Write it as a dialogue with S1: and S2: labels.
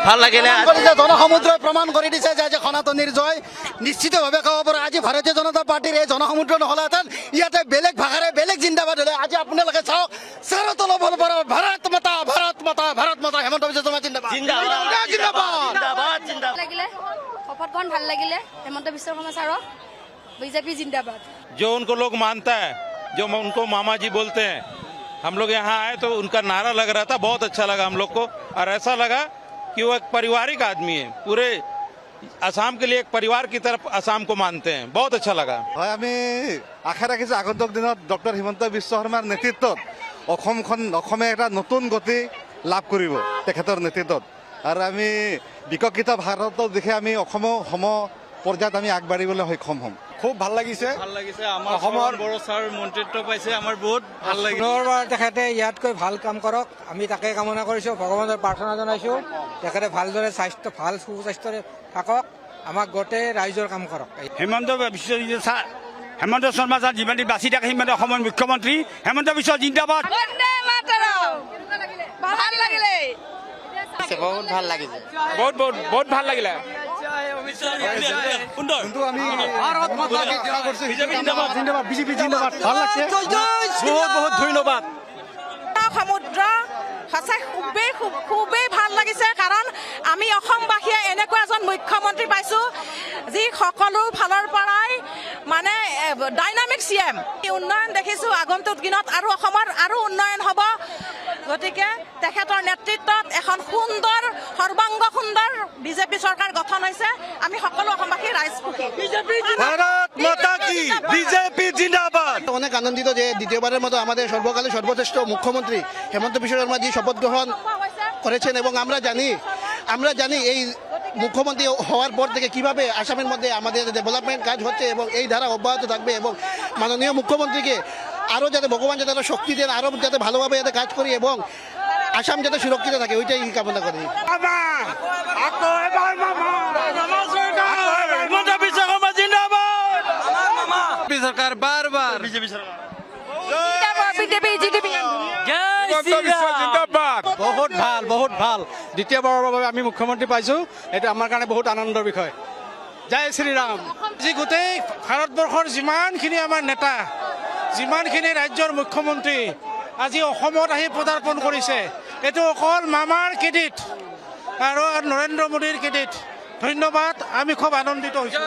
S1: ভাল লাগিলে
S2: জনসমুদ্ৰই প্ৰমাণ কৰি দিছে যে সনাতনীৰ জয় নিশ্চিতভাৱে ক'ব পাৰোঁ। আজি ভাৰতীয় জনতা পাৰ্টিৰ এই জনসমুদ্ৰ নহ'লেহেঁতেন ইয়াতে বেলেগ ভাষাৰে বেলেগ জিন্দাবাদ হ'লে। আজি আপোনালোকে চাওক চাৰো তলবৰ পৰা ভাৰত মাতা ভাৰত মাতা ভাৰত মাতা হেমন্ত বিশ্ব শৰ্মা জিন্দাবাদ জিন্দাবাদ জিন্দাবাদ
S3: লাগিলে শপতখন ভাল লাগিলে হেমন্ত বিশ্ব শৰ্মা ছাৰক बीजेपी जिंदाबाद।
S4: जो उनको लोग मानता है, जो उनको मामा जी बोलते हैं, हम लोग यहाँ आए तो उनका नारा लग रहा था, बहुत अच्छा लगा हम लोग को। और ऐसा लगा कि वो एक पारिवारिक आदमी है, पूरे आसाम के लिए एक परिवार की तरफ आसाम को मानते हैं। बहुत अच्छा लगा।
S5: হয়, আমি আশা ৰাখিছোঁ আগন্তুক দিনত ডক্টৰ হিমন্ত বিশ্ব শৰ্মাৰ নেতৃত্বত অসমে এটা নতুন গতি লাভ কৰিব তেখেতৰ নেতৃত্বত। আৰু আমি বিকশিত ভাৰতৰ দিশে আমি অসম পৰ্যায়ত আমি আগবাঢ়িবলৈ সক্ষম হ'ম।
S6: খুব ভাল লাগিছে আমাৰ অসমৰ বড় ছাৰ মন্ত্ৰিত্ব পাইছে, আমাৰ বহুত ভাল লাগিছে।
S7: পুনৰবাৰ তেখেতে ইয়াতকৈ ভাল কাম কৰক, আমি তাকে কামনা কৰিছোঁ, ভগৱানৰ প্ৰাৰ্থনা জনাইছোঁ। তেখেতে ভালদৰে ভাল সুস্বাস্থ্যৰে থাকক, আমাক গোটেই ৰাইজৰ কাম কৰক।
S6: হেমন্ত শৰ্মা ছাৰ যিমান দিন বাচি থাকে সিমান অসমৰ মুখ্যমন্ত্ৰী। হেমন্ত বিশ্ব জিন্দাবাদ।
S1: বহুত ভাল লাগিছে,
S6: বহুত ভাল লাগিলে।
S5: কিন্তু আমি ভাৰত মাতা কি সেৱা কৰিছোঁ, জিন্দাবাদ জিন্দাবাদ বিজেপি জিন্দাবাদ। ভাল লাগছে, বহুত ধন্যবাদ।
S8: সমুদ্ৰ সঁচাই খুবেই ভাল লাগিছে, কাৰণ আমি অসমবাসীয়ে এনেকুৱা এজন মুখ্যমন্ত্ৰী পাইছোঁ যি সকলো ফালৰ পৰাই মানে ডাইনামিক CM। উন্নয়ন দেখিছোঁ, আগন্তুক দিনত আৰু অসমৰ আৰু উন্নয়ন হ'ব। গতিকে তেখেতৰ নেতৃত্বত এখন সুন্দৰ সৰ্বাংগ সুন্দৰ বিজেপি চৰকাৰ গঠন হৈছে। আমি সকলো অসমবাসী ৰাইজ সুখী।
S5: ভাৰত মাতা কি বিজেপি জিন্দাবাদ।
S2: অনেক আনন্দিত যে দ্বিতীয়বারের মতো আমাদের সর্বকালের সর্বশ্রেষ্ঠ মুখ্যমন্ত্রী হেমন্ত বিশ্ব শর্মা জি শপথ গ্রহণ করেছেন এবং আমরা জানি এই মুখ্যমন্ত্রী হওয়ার পর থেকে কিভাবে আসামের মধ্যে আমাদের ডেভেলপমেন্ট কাজ হচ্ছে এবং এই ধারা অব্যাহত থাকবে এবং মাননীয় মুখ্যমন্ত্রীকে আরও যাতে ভগবান যাতে শক্তি দেন, আরও যাতে ভালোভাবে যাতে কাজ করি এবং আসাম যাতে সুরক্ষিত থাকে ওইটাই কামনা করি।
S6: সরকার বারবার
S7: বহুত ভাল দ্বিতীয়বাৰৰ বাবে আমি মুখ্যমন্ত্ৰী পাইছোঁ, এইটো আমাৰ কাৰণে বহুত আনন্দৰ বিষয়। জয় শ্ৰীৰাম।
S9: আজি গোটেই ভাৰতবৰ্ষৰ যিমানখিনি আমাৰ নেতা, যিমানখিনি ৰাজ্যৰ মুখ্যমন্ত্ৰী আজি অসমত আহি পদাৰ্পণ কৰিছে, এইটো অকল মামাৰ ক্ৰেডিট আৰু নৰেন্দ্ৰ মোদীৰ ক্ৰেডিট। ধন্যবাদ, আমি খুব আনন্দিত হৈছোঁ।